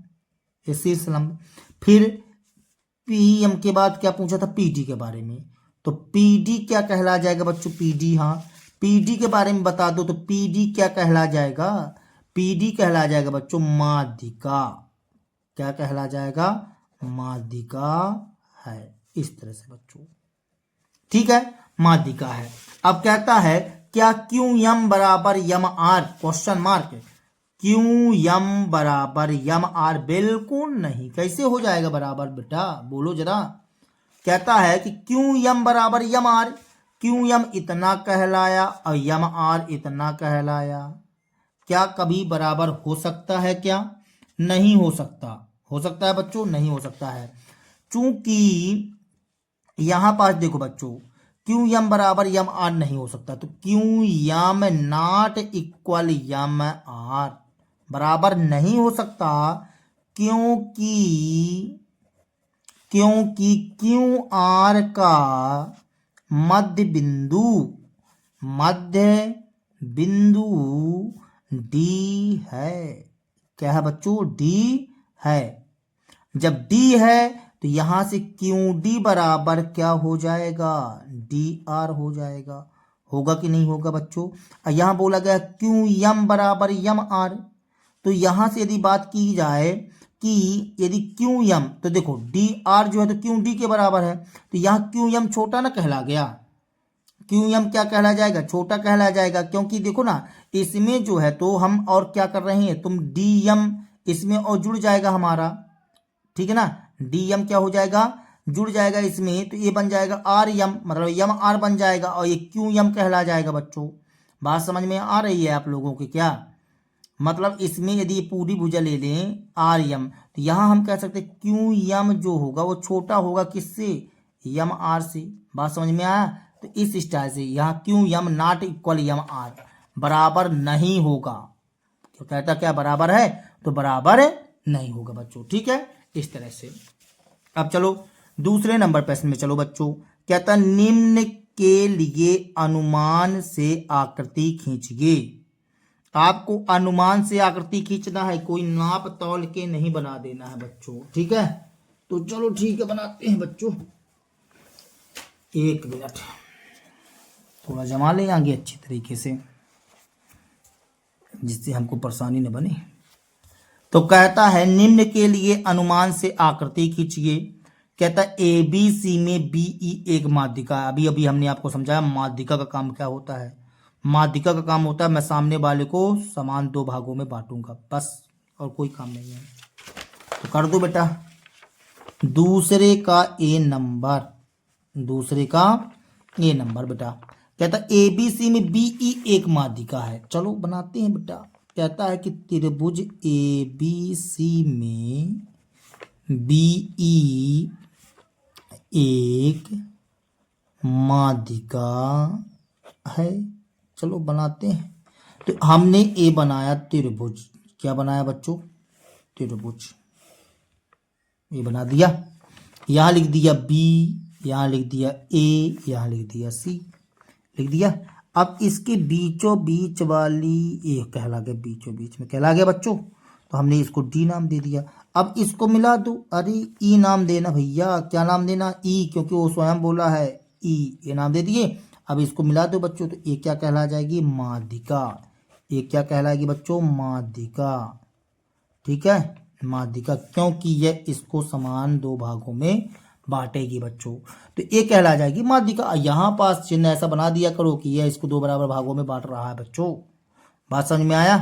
ये शीर्ष लंब। फिर PM के बाद क्या पूछा था? PD के बारे में। तो PD क्या कहला जाएगा बच्चों? PD, हाँ PD के बारे में बता दो। तो PD क्या कहला जाएगा? PD कहला जाएगा बच्चों माध्यिका। क्या कहला जाएगा? माध्यिका है। इस तरह से बच्चों, ठीक है, माध्यिका है। अब कहता है क्या QM बराबर MR? Question mark. QM बराबर MR? बिल्कुल नहीं। कैसे हो जाएगा बराबर बेटा, बोलो जरा। कहता है कि QM बराबर MR, QM इतना कहलाया और MR इतना कहलाया। क्या कभी बराबर हो सकता है? क्या नहीं हो सकता? हो सकता है बच्चों? नहीं हो सकता है, चूंकि यहां पास देखो बच्चों, QM बराबर MR नहीं हो सकता। तो QM नॉट इक्वल MR बराबर नहीं हो सकता, क्योंकि QR का मध्य बिंदु D है। क्या है बच्चों? D है। जब D है तो यहां से QD बराबर क्या हो जाएगा? DR हो जाएगा। होगा कि नहीं होगा बच्चों? यहां बोला गया QM बराबर MR। तो यहां से यदि बात की जाए कि यदि QM, तो देखो DR जो है तो QD के बराबर है, तो यहाँ QM छोटा ना कहला गया। QM क्या कहला जाएगा? छोटा कहला जाएगा, क्योंकि देखो ना इसमें जो है तो हम और क्या कर रहे हैं, तुम DM इसमें और जुड़ जाएगा हमारा, ठीक है ना। DM क्या हो जाएगा? जुड़ जाएगा इसमें, तो ये बन जाएगा RM, मतलब MR बन जाएगा और ये QM कहला जाएगा बच्चों। बात समझ में आ रही है आप लोगों की? क्या मतलब इसमें यदि पूरी भुजा ले लें RM, तो यहाँ हम कह सकते हैं QM जो होगा वो छोटा होगा किससे? MR से। बात समझ में आया? तो इस स्टाइल से यहाँ QM नॉट इक्वल MR बराबर नहीं होगा। तो कहता क्या बराबर है? तो बराबर नहीं होगा बच्चों, ठीक है, इस तरह से। अब चलो दूसरे नंबर प्रश्न में चलो बच्चों। कहता निम्न के लिए अनुमान से आकृति खींचिए। आपको अनुमान से आकृति खींचना है, कोई नाप तौल के नहीं बना देना है बच्चों, ठीक है। तो चलो ठीक है, बनाते हैं बच्चों। 1 मिनट थोड़ा जमा लें आगे अच्छी तरीके से, जिससे हमको परेशानी न बने। तो कहता है निम्न के लिए अनुमान से आकृति खींचिए। कहता है ABC में BE एक माध्यिका है। अभी अभी हमने आपको समझाया माध्यिका का काम क्या होता है। माध्यिका का काम होता है मैं सामने वाले को समान 2 भागों में बांटूंगा, बस, और कोई काम नहीं है। तो कर दो बेटा दूसरे का A नंबर बेटा। कहता ABC में BE एक माध्यिका है। चलो बनाते हैं बेटा। कहता है कि त्रिभुज ABC में BE एक माध्यिका है। चलो बनाते हैं। तो हमने A बनाया त्रिभुज। क्या बनाया बच्चों? त्रिभुज। ये बना दिया। यहाँ लिख दिया बी, यहाँ लिख दिया ए, यहाँ लिख दिया सी, लिख दिया। अब इसके बीचों बीच वाली ये कहला गया, बीचों बीच में कहला गया बच्चों, तो हमने इसको डी नाम दे दिया। अब इसको मिला दो, अरे ई नाम देना भैया, क्या नाम देना, ई, क्योंकि वो स्वयं बोला है ई, ये नाम दे दिए। अब इसको मिला दो बच्चों, तो ये क्या कहला जाएगी, माध्यिका। ये क्या कहलाएगी बच्चों, माध्यिका। ठीक है, माध्यिका, क्योंकि यह इसको समान दो भागों में बांटेगी बच्चों, तो ये कहला जाएगी माध्यिका। यहाँ पास चिन्ह ऐसा बना दिया करो कि यह इसको दो बराबर भागों में बांट रहा है बच्चों। बात समझ में आया?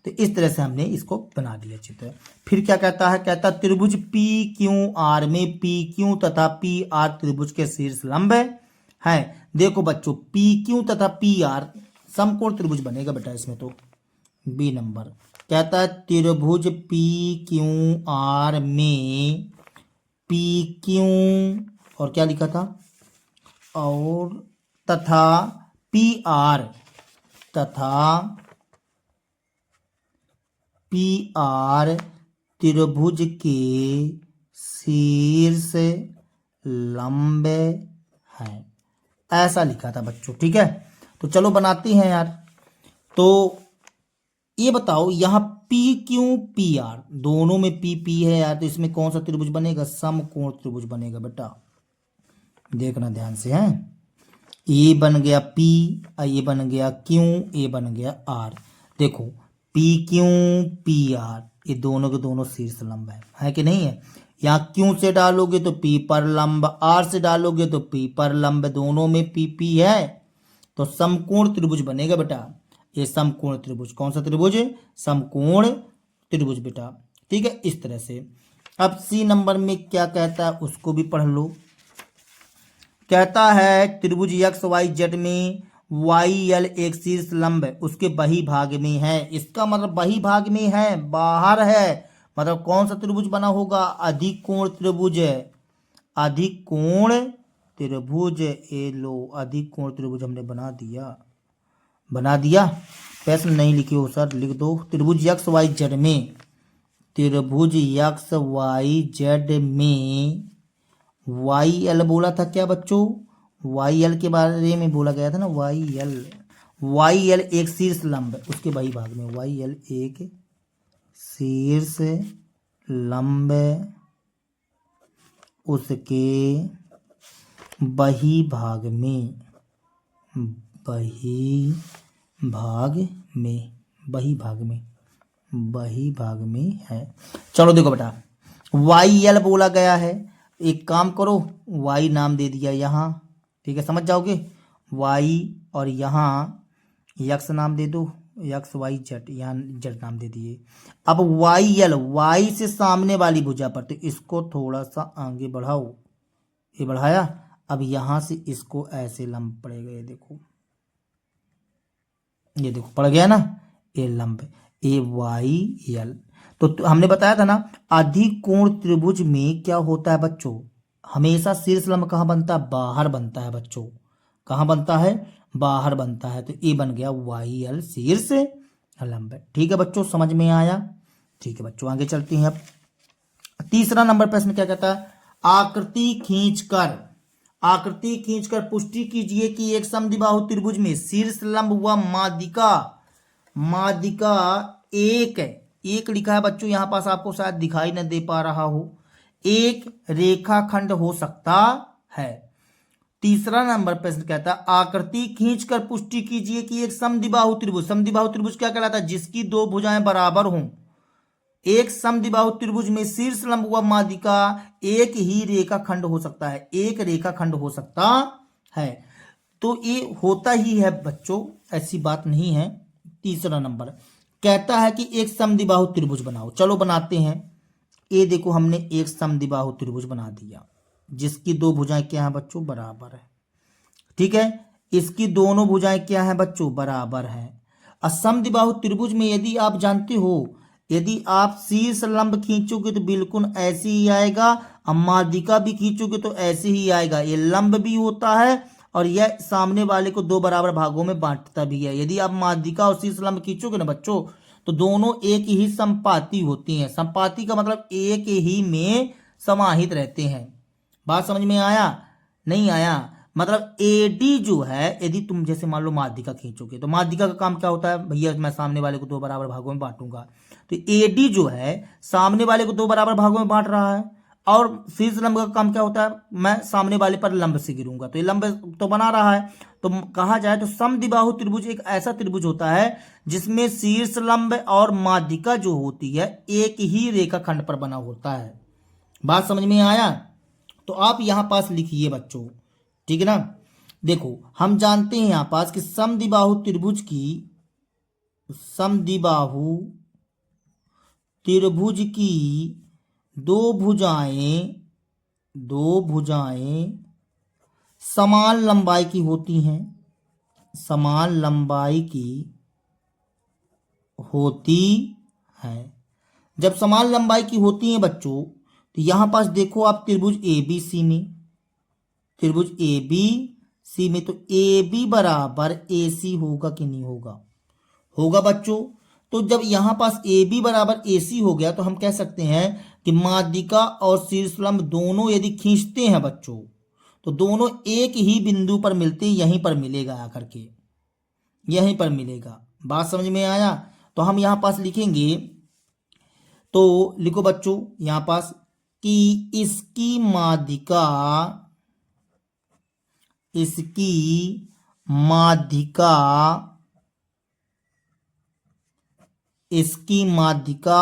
तो इस तरह से हमने इसको बना दिया चित्र। फिर क्या कहता है, कहता है त्रिभुज पी क्यू आर में पी क्यू तथा पी आर त्रिभुज के शीर्ष लंब है। देखो बच्चों, पी क्यू तथा पी आर समकोण त्रिभुज बनेगा बेटा इसमें। तो बी नंबर कहता है त्रिभुज पी क्यू आर में पी क्यू और क्या लिखा था, और तथा पी आर तथा पी आर त्रिभुज के शीर्ष लंब है, ऐसा लिखा था बच्चों। ठीक है, तो चलो बनाते हैं यार। तो ये बताओ, यहाँ पी क्यू पी आर दोनों में पी पी है यार, तो इसमें कौन सा त्रिभुज बनेगा, समकोण त्रिभुज बनेगा बेटा। देखना ध्यान से है, ये बन गया पी, ये बन गया क्यू, ये बन गया आर। देखो पी क्यू पी आर ये दोनों के दोनों शीर्ष लंब है कि नहीं है। यहाँ क्यू से डालोगे तो पी पर लंब, आर से डालोगे तो पी पर लंब, दोनों में पी पी है, तो समकोण त्रिभुज बनेगा बेटा। ये समकोण त्रिभुज, कौन सा त्रिभुज, समकोण त्रिभुज बेटा। ठीक है, इस तरह से। अब सी नंबर में क्या कहता है उसको भी पढ़ लो। कहता है त्रिभुज एक्स वाई जेड में वाई एल एक शीर्ष लंब उसके बही भाग में है। इसका मतलब बही भाग में है, बाहर है, मतलब कौन सा त्रिभुज बना होगा, अधिक कोण त्रिभुज है। अधिक कोण त्रिभुज, ए लो अधिक कोण त्रिभुज हमने बना दिया, बना दिया। प्रश्न नहीं लिखे हो सर, लिख दो। त्रिभुज एक्स वाई जेड में, त्रिभुज एक्स वाई जेड में वाई एल बोला था क्या बच्चों, वाई एल के बारे में बोला गया था ना, वाई एल एक शीर्ष लंब उसके बही भाग में, वाई एल एक शीर्ष लंब उसके बही भाग में, बही भाग में, बही भाग में, बही भाग में है। चलो देखो बेटा, वाई एल बोला गया है, एक काम करो वाई नाम दे दिया यहाँ, ठीक है, समझ जाओगे। वाई और यहाँ यक्स नाम दे दो, यक्स वाई जेड, यहाँ जेड नाम दे दिए। अब वाई एल, वाई से सामने वाली भुजा पर, तो इसको थोड़ा सा आगे बढ़ाओ, ये बढ़ाया। अब यहाँ से इसको ऐसे लंब पड़ेगा, ये देखो, ये देखो पड़ गया ना, ये लंब, ए वाई एल। तो हमने बताया था ना, अधिक कोण त्रिभुज में क्या होता है बच्चों, हमेशा शीर्ष लंब कहाँ बनता है, बाहर बनता है बच्चों। कहाँ बनता है, बाहर बनता है। तो ये बन गया वाई एल शीर्ष लंब। ठीक है बच्चों, समझ में आया। ठीक है बच्चों, आगे चलते हैं। अब तीसरा नंबर प्रश्न क्या कहता है, आकृति खींचकर, आकृति खींचकर पुष्टि कीजिए कि एक समद्विबाहु त्रिभुज में शीर्ष लंब व माध्यिका, माध्यिका एक लिखा है बच्चों, यहां पास आपको शायद दिखाई न दे पा रहा हो, एक रेखाखंड हो सकता है। तीसरा नंबर प्रश्न कहता है आकृति खींचकर पुष्टि कीजिए कि एक समद्विबाहु त्रिभुज, समद्विबाहु त्रिभुज क्या कहलाता है, जिसकी दो भुजाएं बराबर हों। एक समद्विबाहु त्रिभुज में शीर्ष लंब व माध्यिका एक ही रेखाखंड हो सकता है, एक रेखाखंड हो सकता है। तो ये होता ही है बच्चों, ऐसी बात नहीं है। तीसरा नंबर कहता है कि एक समद्विबाहु त्रिभुज बनाओ। चलो बनाते हैं। ये देखो, हमने एक समद्विबाहु त्रिभुज बना दिया जिसकी दो भुजाएं क्या है बच्चों, बराबर है। ठीक है, इसकी दोनों भुजाएं क्या है बच्चों, बराबर है। समद्विबाहु त्रिभुज में यदि आप जानते हो, यदि आप शीर्ष लंब खींचोगे तो बिल्कुल ऐसे ही आएगा, और माध्यिका भी खींचोगे तो ऐसे ही आएगा। ये लंब भी होता है और यह सामने वाले को दो बराबर भागों में बांटता भी है। यदि आप माध्यिका और शीर्ष लंब खींचोगे ना बच्चों, तो दोनों एक ही समपाती होती हैं। समपाती का मतलब एक ही में समाहित रहते हैं। बात समझ में आया? नहीं आया? मतलब एडी जो है, यदि तुम जैसे मान लो माध्यिका खींचोगे तो माध्यिका का काम क्या होता है भैया, मैं सामने वाले को दो बराबर भागों में बांटूंगा। तो एडी जो है सामने वाले को दो बराबर भागों में बांट रहा है, और शीर्ष लंब का काम क्या होता है, मैं सामने वाले पर लंब से गिरूंगा, तो ये लंब तो बना रहा है। तो कहा जाए तो समद्विबाहु त्रिभुज एक ऐसा त्रिभुज होता है जिसमें शीर्ष लंब और माध्यिका जो होती है एक ही रेखाखंड पर बना होता है। बात समझ में आया? तो आप यहां पास लिखिए बच्चों, ठीक है ना। देखो हम जानते हैं यहां पास कि समद्विबाहु त्रिभुज की दो भुजाएं समान लंबाई की होती हैं, समान लंबाई की होती है। जब समान लंबाई की होती हैं बच्चों, तो यहां पास देखो आप त्रिभुज ABC में तो AB बराबर AC होगा कि नहीं होगा? होगा बच्चों। तो जब यहां पास AB बराबर AC हो गया तो हम कह सकते हैं कि माध्यिका और शीर्षलंब दोनों यदि खींचते हैं बच्चों तो दोनों एक ही बिंदु पर मिलते, यहीं पर मिलेगा आकर के, यहीं पर मिलेगा। बात समझ में आया? तो हम यहां पास लिखेंगे, तो लिखो बच्चों यहां पास कि इसकी माध्यिका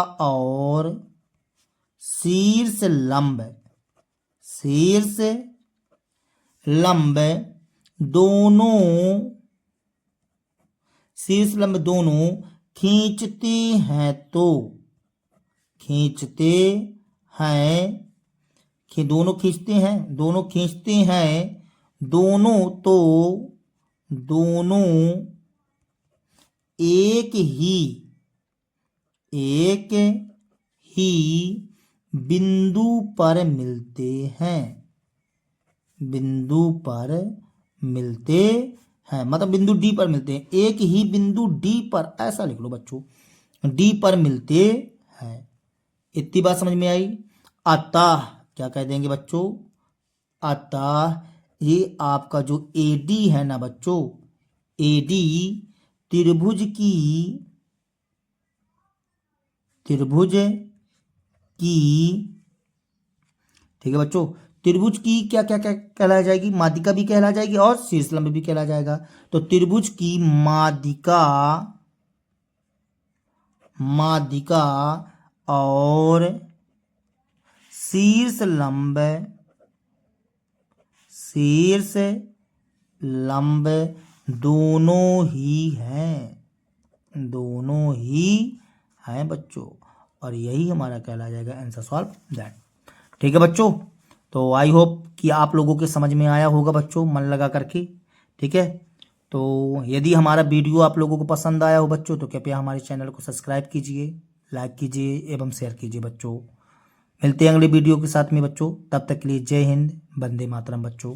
और शीर्ष लंब दोनों खींचते हैं दोनों खींचते हैं दोनों एक ही बिंदु पर मिलते हैं, मतलब बिंदु डी पर मिलते हैं, एक ही बिंदु डी पर, ऐसा लिख लो बच्चों, डी पर मिलते हैं। इतनी बात समझ में आई? अतः क्या कह देंगे बच्चों? अतः ये आपका जो AD है ना बच्चों, AD त्रिभुज की ठीक है बच्चों, त्रिभुज की क्या क्या क्या कहला जाएगी? माध्यिका भी कहला जाएगी और शीर्षलंब भी कहला जाएगा। तो त्रिभुज की माध्यिका और शीर्ष लंब दोनों ही हैं बच्चों, और यही हमारा कहला जाएगा आंसर सॉल्व दैट। ठीक है बच्चों, तो आई होप कि आप लोगों के समझ में आया होगा बच्चों, मन लगा करके। ठीक है, तो यदि हमारा वीडियो आप लोगों को पसंद आया हो बच्चों तो कृपया हमारे चैनल को सब्सक्राइब कीजिए, लाइक कीजिए एवं शेयर कीजिए बच्चों। मिलते हैं अगले वीडियो के साथ में बच्चों, तब तक के लिए जय हिंद, वंदे मातरम बच्चों।